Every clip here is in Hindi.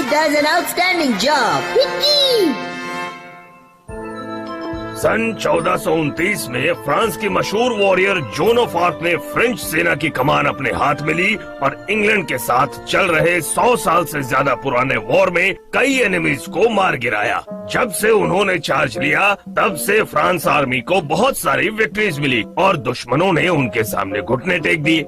does an outstanding job. सन 1429 में फ्रांस की मशहूर वॉरियर जोन ऑफ आर्क ने फ्रेंच सेना की कमान अपने हाथ में ली और इंग्लैंड के साथ चल रहे 100 साल से ज्यादा पुराने वॉर में कई एनिमीज को मार गिराया। जब से उन्होंने चार्ज लिया तब से फ्रांस आर्मी को बहुत सारी विक्ट्रीज मिली और दुश्मनों ने उनके सामने घुटने टेक दिए।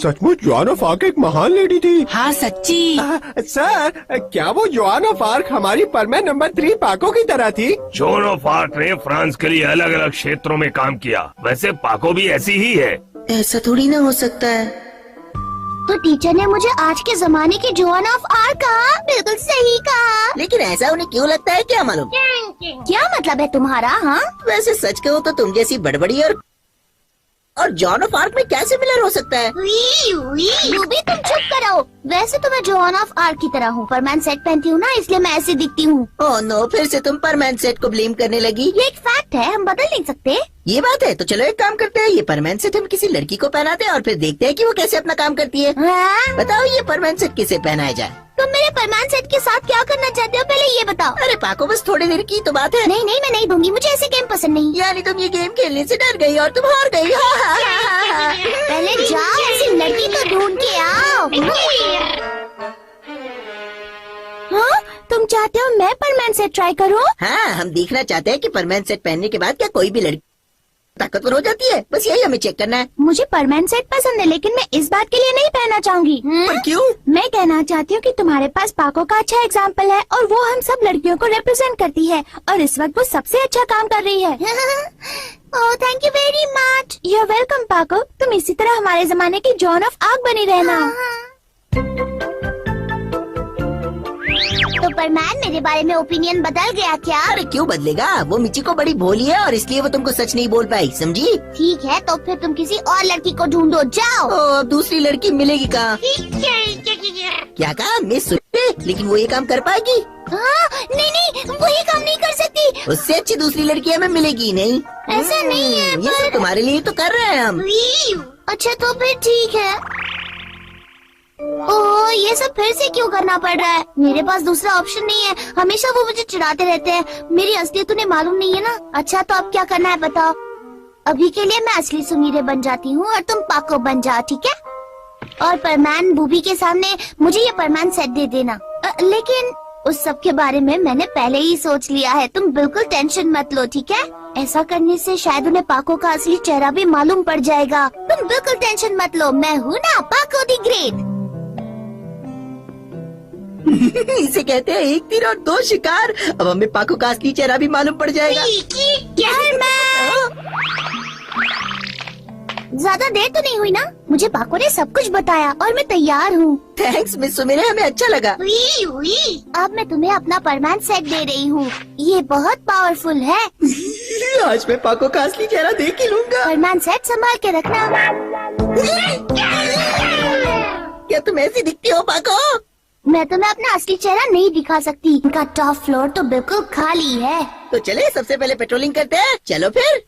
सचमुच जोआन ऑफ आर्क एक महान लेडी थी। हाँ सच्ची। सर, क्या वो जोआन ऑफ आर्क हमारी परमैन नंबर 3 पाको की तरह थी? जोन ऑफ आर्क ने फ्रांस के लिए अलग अलग क्षेत्रों में काम किया। वैसे पाको भी ऐसी ही है। ऐसा थोड़ी ना हो सकता है। तो टीचर ने मुझे आज के जमाने की जोआन ऑफ आर्क कहा। बिल्कुल सही कहा। लेकिन ऐसा उन्हें क्यों लगता है क्या मालूम? क्या मतलब है तुम्हारा? हाँ, वैसे सच कहो तो तुम जैसी बड़बड़ी और जॉन ऑफ आर्क में कैसे मिलर हो सकता है? रूबी तुम चुप करो। वैसे तो मैं जॉन ऑफ आर्क की तरह हूँ, पर मैं सेट पहनती हूँ ना, इसलिए मैं ऐसी दिखती हूँ। ओह नो, फिर से तुम परमैन सेट को ब्लेम करने लगी। ये एक फैक्ट है, हम बदल नहीं सकते। ये बात है तो चलो एक काम करते हैं, ये परमैन सेट हम किसी लड़की को पहनाते हैं और फिर देखते हैं कि वो कैसे अपना काम करती है। हाँ? बताओ ये परमैन सेट किसे पहनाया जाए? तुम मेरे परमैन सेट के साथ क्या करना चाहते हो, पहले ये बताओ। अरे पाको, बस थोड़ी देर की तो बात है। नहीं नहीं, मैं नहीं दूंगी, मुझे ऐसे गेम पसंद नहीं। यानी तुम ये गेम खेलने से डर गई और तुम हार गई। पहले जाओ ऐसी लड़की को ढूंढ के आओ। हाँ, तुम चाहते हो मैं परमैन सेट ट्राई करूँ? हाँ, हम देखना चाहते हैं कि परमैन सेट पहनने के बाद क्या कोई भी लड़की ताकतवर हो जाती है। बस यही हमें चेक करना है। मुझे परमैन सेट पसंद है, लेकिन मैं इस बात के लिए नहीं पहनना चाहूंगी। पर क्यों? मैं कहना चाहती हूँ कि तुम्हारे पास पाको का अच्छा एग्जाम्पल है और वो हम सब लड़कियों को रिप्रेजेंट करती है और इस वक्त वो सबसे अच्छा काम कर रही है। Oh, thank you very much. You are welcome Paco. तुम इसी तरह हमारे जमाने की जॉन ऑफ आर्क बनी रहना। तो परमैन, मेरे बारे में ओपिनियन बदल गया क्या? अरे क्यों बदलेगा, वो मिची को बड़ी भोली है और इसलिए वो तुमको सच नहीं बोल पाई, समझी? ठीक है, तो फिर तुम किसी और लड़की को ढूंढो, जाओ। अब दूसरी लड़की मिलेगी कहाँ? क्या कहा मिस? लेकिन वो ये काम कर पाएगी? हाँ, नहीं नहीं, वो ये काम नहीं कर सकती। उससे अच्छी दूसरी लड़की हमें मिलेगी नहीं। ऐसा नहीं है, ये सब तुम्हारे लिए तो कर रहे हैं हम। अच्छा तो फिर ठीक है। ओह, ये सब फिर से क्यों करना पड़ रहा है? मेरे पास दूसरा ऑप्शन नहीं है। हमेशा वो मुझे चिढ़ाते रहते हैं। मेरी असलियत उन्हें मालूम नहीं है ना। अच्छा तो अब क्या करना है बताओ? अभी के लिए मैं असली सुमीरे बन जाती हूँ और तुम पाको बन जाओ, ठीक है? और परमैन बूबी के सामने मुझे ये परमैन सेट दे देना। लेकिन उस सब के बारे में मैंने पहले ही सोच लिया है। तुम बिल्कुल टेंशन मत लो, ठीक है? ऐसा करने से शायद उन्हें पाको का असली चेहरा भी मालूम पड़ जाएगा। तुम बिल्कुल टेंशन मत लो, मैं हूँ ना पाको दी ग्रेट। इसे कहते हैं एक तीर और दो शिकार। अब हमें पाको का असली चेहरा भी मालूम पड़ जाएगा। ज्यादा देर तो नहीं हुई ना? मुझे पाको ने सब कुछ बताया और मैं तैयार हूँ। थैंक्स मिस सुमेरे, हमें अच्छा लगा। अब मैं तुम्हें अपना परमैन सेट दे रही हूँ। ये बहुत पावरफुल है। आज मैं पाको का असली चेहरा देख ही लूंगा। परमैन सेट संभाल के रखना। क्या तुम ऐसी दिखती हो पाको? मैं तुम्हें अपना असली चेहरा नहीं दिखा सकती। इनका टॉप फ्लोर तो बिल्कुल खाली है। तो चले सबसे पहले पेट्रोलिंग करते हैं। चलो फिर।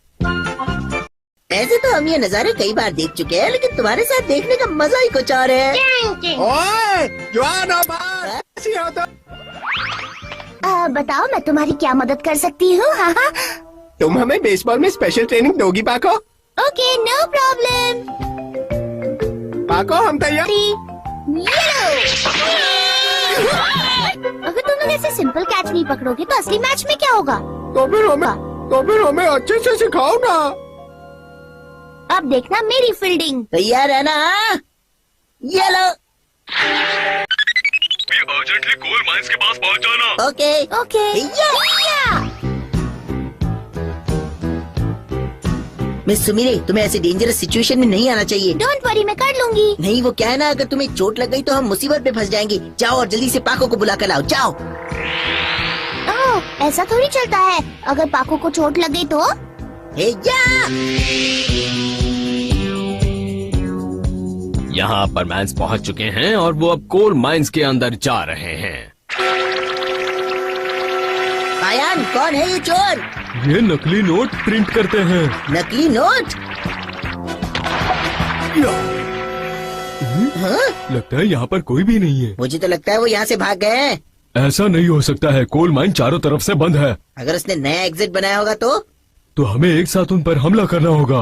ऐसे तो हम ये नज़ारे कई बार देख चुके हैं, लेकिन तुम्हारे साथ देखने का मजा ही कुछ और है। ओए, जोआन ऑफ आर्क, कैसी हो तुम? बताओ मैं तुम्हारी क्या मदद कर सकती हूँ? हाँ हाँ। तुम हमें बेसबॉल में स्पेशल ट्रेनिंग दोगी Paco? Okay, no problem. Paco हम तैयार। अगर तुम लोग ऐसे सिंपल कैच नहीं पकड़ोगे तो असली मैच में क्या होगा? तो फिर हमें अच्छे से सिखाओ ना। अब देखना मेरी फील्डिंग। तैयार है ना? ये लो। अर्जेंटली कोल माइंस के पास पहुंच जाना। Okay okay. मिस सुमीरे, तुम्हें ऐसे डेंजरस सिचुएशन में नहीं आना चाहिए। डोंट वरी, मैं कर लूंगी। नहीं, वो क्या है ना, अगर तुम्हें चोट लग गई तो हम मुसीबत में फंस जाएंगे। जाओ और जल्दी से पाको को बुला कर लाओ, जाओ। ओह, ऐसा थोड़ी चलता है। अगर पाको को चोट लग गई तो? यहाँ परमैन्स पहुँच चुके हैं और वो अब कोल माइंस के अंदर जा रहे हैं। आयान, कौन है ये चोर? ये नकली नोट प्रिंट करते हैं। नकली नोट? हाँ? लगता है यहाँ पर कोई भी नहीं है। मुझे तो लगता है वो यहाँ से भाग गए हैं। ऐसा नहीं हो सकता है, कोल माइन चारों तरफ से बंद है। अगर उसने नया एग्जिट बनाया होगा तो हमें एक साथ उन पर हमला करना होगा।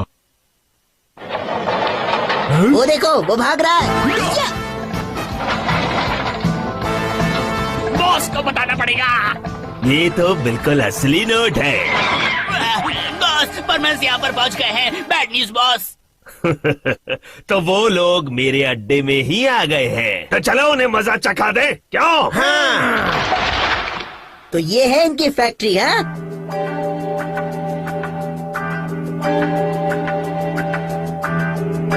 वो देखो, वो भाग रहा है। बॉस को बताना पड़ेगा। ये तो बिल्कुल असली नोट है। बॉस परमेंस यहाँ पर पहुँच गए हैं। Bad news boss. तो वो लोग मेरे अड्डे में ही आ गए हैं। तो चलो उन्हें मजा चखा दे। क्यों? तो ये है इनकी फैक्ट्री। हाँ,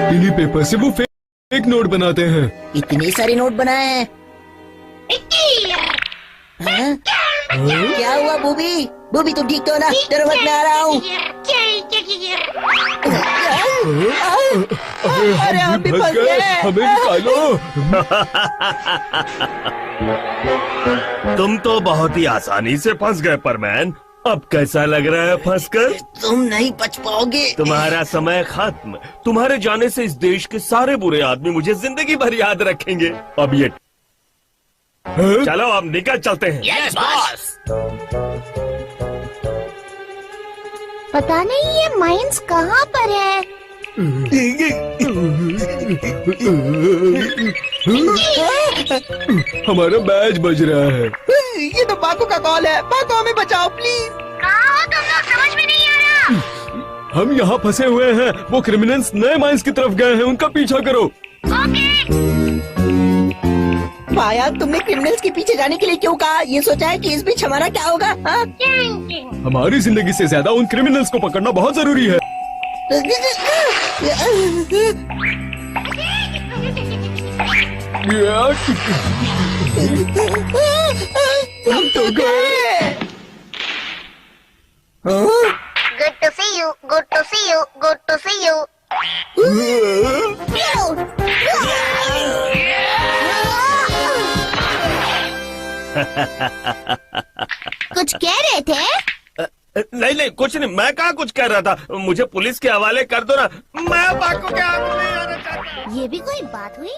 इन्हीं पेपर से वो फेक नोट बनाते हैं। इतनी सारी नोट बनाए हैं। हाँ? क्या हुआ बूबी? बूबी तुम ठीक तो हो ना? डरो मत, मैं आ रहा हूँ। अरे हम भी फंस गए। हमें निकालो। तुम तो बहुत ही आसानी से फंस गए परमैन। अब कैसा लग रहा है फंसकर? तुम नहीं बच पाओगे। तुम्हारा समय खत्म। तुम्हारे जाने से इस देश के सारे बुरे आदमी मुझे जिंदगी भर याद रखेंगे। अब ये चलो अब निकल चलते हैं। Yes boss. पता नहीं ये माइंस कहाँ पर है। हमारा बैज बज रहा है। ये तो बाकू का कॉल है। बाकू हमें बचाओ प्लीज। कहाँ हो तुम लोग? समझ में नहीं आ रहा। हम यहाँ फंसे हुए हैं। वो क्रिमिनल्स नए माइंस की तरफ गए हैं, उनका पीछा करो। पाया, तुमने क्रिमिनल्स के पीछे जाने के लिए क्यों कहा? ये सोचा है कि इस बीच हमारा क्या होगा? हाँ? हमारी जिंदगी से ज्यादा उन क्रिमिनल्स को पकड़ना बहुत जरूरी है। हम तो गए। Good to see you. Good to see you. Good to see you. कुछ कह रहे थे? नहीं कुछ नहीं। मैं कहाँ कुछ कह रहा था। मुझे पुलिस के हवाले कर दो ना। मैं बाकू के हाथ में नहीं आना चाहता। ये भी कोई बात हुई?